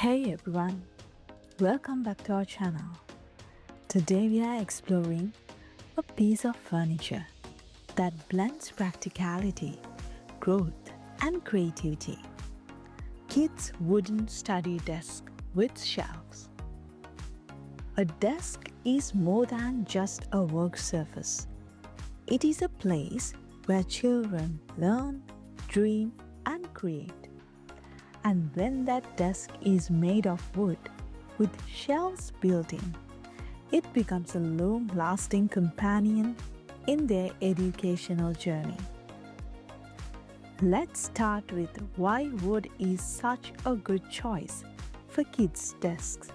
Hey everyone, welcome back to our channel. Today we are exploring a piece of furniture that blends practicality, growth, and creativity. Kids' wooden study desk with shelves. A desk is more than just a work surface. It is a place where children learn, dream, and create. And when that desk is made of wood with shelves built in, it becomes a long-lasting companion in their educational journey. Let's start with why wood is such a good choice for kids' desks.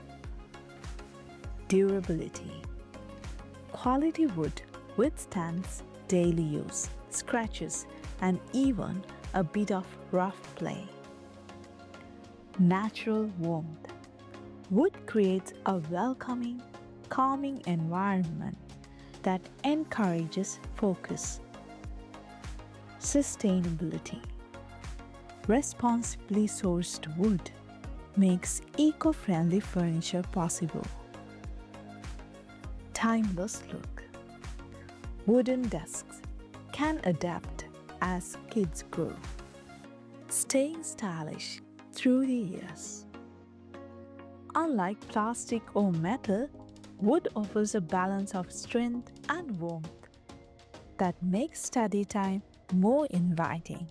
Durability. Quality wood withstands daily use, scratches, and even a bit of rough play. Natural warmth. Wood creates a welcoming, calming environment that encourages focus. Sustainability. Responsibly sourced wood makes eco-friendly furniture possible. Timeless look. Wooden desks can adapt as kids grow, staying stylish through the years. Unlike plastic or metal, wood offers a balance of strength and warmth that makes study time more inviting.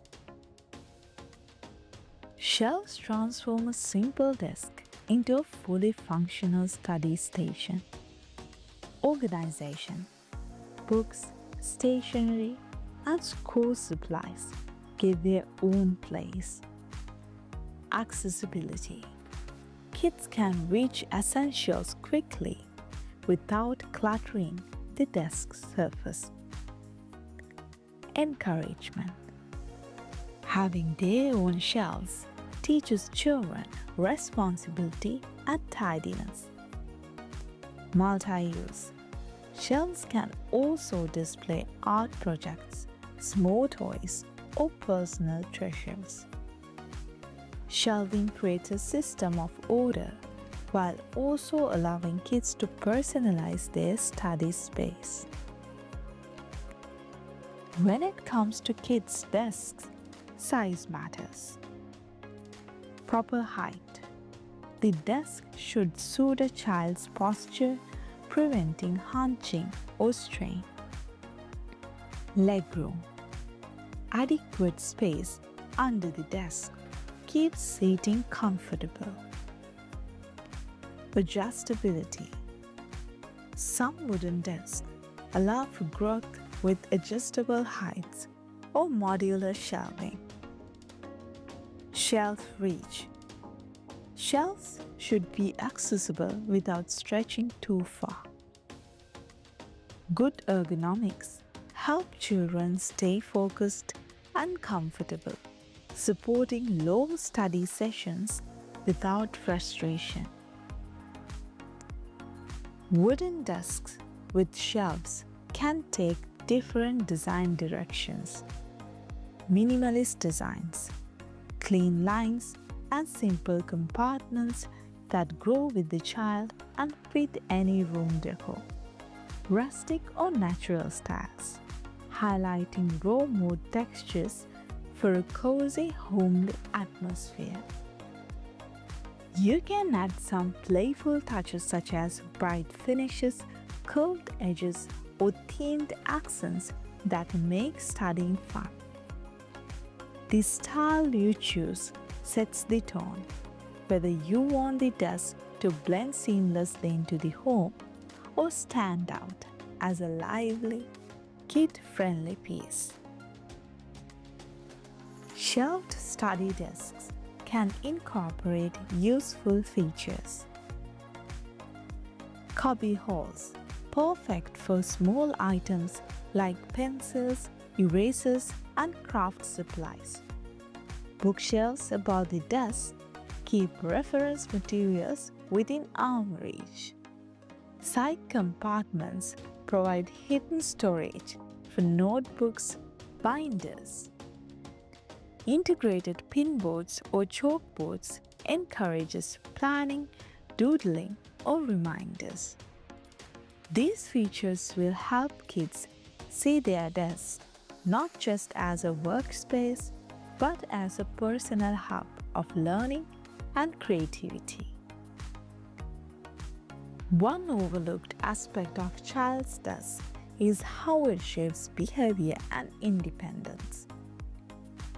Shelves transform a simple desk into a fully functional study station. Organization. Books, stationery, and school supplies give their own place. Accessibility. Kids can reach essentials quickly without cluttering the desk surface. Encouragement. Having their own shelves teaches children responsibility and tidiness. Multi-use. Shelves can also display art projects, small toys, or personal treasures. Shelving creates a system of order while also allowing kids to personalize their study space. When it comes to kids' desks, size matters. Proper height. The desk should suit a child's posture, preventing hunching or strain. Legroom. Adequate space under the desk keeps seating comfortable. Adjustability. Some wooden desks allow for growth with adjustable heights or modular shelving. Shelf reach. Shelves should be accessible without stretching too far. Good ergonomics help children stay focused and comfortable, supporting long study sessions without frustration. Wooden desks with shelves can take different design directions. Minimalist designs, clean lines, and simple compartments that grow with the child and fit any room decor. Rustic or natural styles, highlighting raw wood textures for a cozy, homely atmosphere. You can add some playful touches such as bright finishes, curved edges, or themed accents that make studying fun. The style you choose sets the tone, whether you want the desk to blend seamlessly into the home or stand out as a lively, kid-friendly piece. Shelved study desks can incorporate useful features. Cubby holes, perfect for small items like pencils, erasers, and craft supplies. Bookshelves above the desk keep reference materials within arm reach. Side compartments provide hidden storage for notebooks, binders. Integrated pinboards or chalkboards encourages planning, doodling, or reminders. These features will help kids see their desk not just as a workspace but as a personal hub of learning and creativity. One overlooked aspect of child's desk is how it shapes behavior and independence.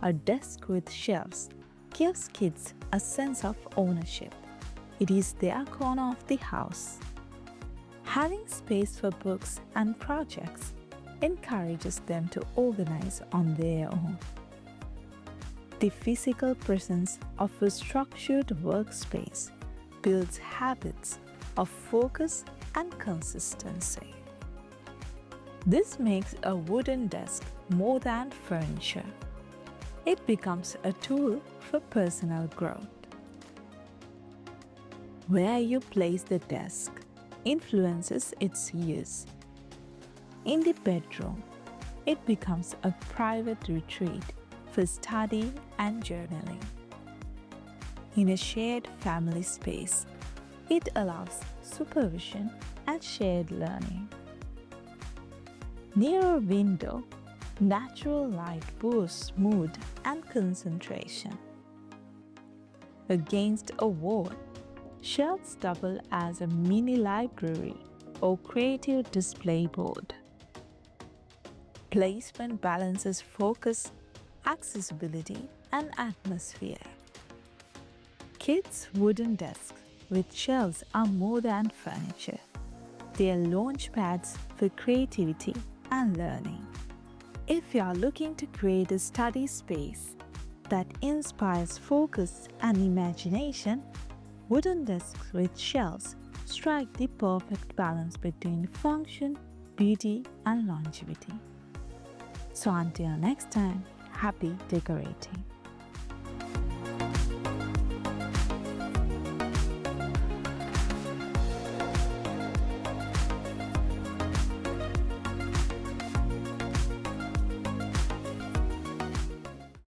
A desk with shelves gives kids a sense of ownership. It is their corner of the house. Having space for books and projects encourages them to organize on their own. The physical presence of a structured workspace builds habits of focus and consistency. This makes a wooden desk more than furniture. It becomes a tool for personal growth. Where you place the desk influences its use. In the bedroom, it becomes a private retreat for study and journaling. In a shared family space, it allows supervision and shared learning. Near a window, natural light boosts mood and concentration. Against a wall, shelves double as a mini library or creative display board. Placement balances focus, accessibility, and atmosphere. Kids' wooden desks with shelves are more than furniture. They are launch pads for creativity and learning. If you are looking to create a study space that inspires focus and imagination, wooden desks with shelves strike the perfect balance between function, beauty, and longevity. So until next time, happy decorating.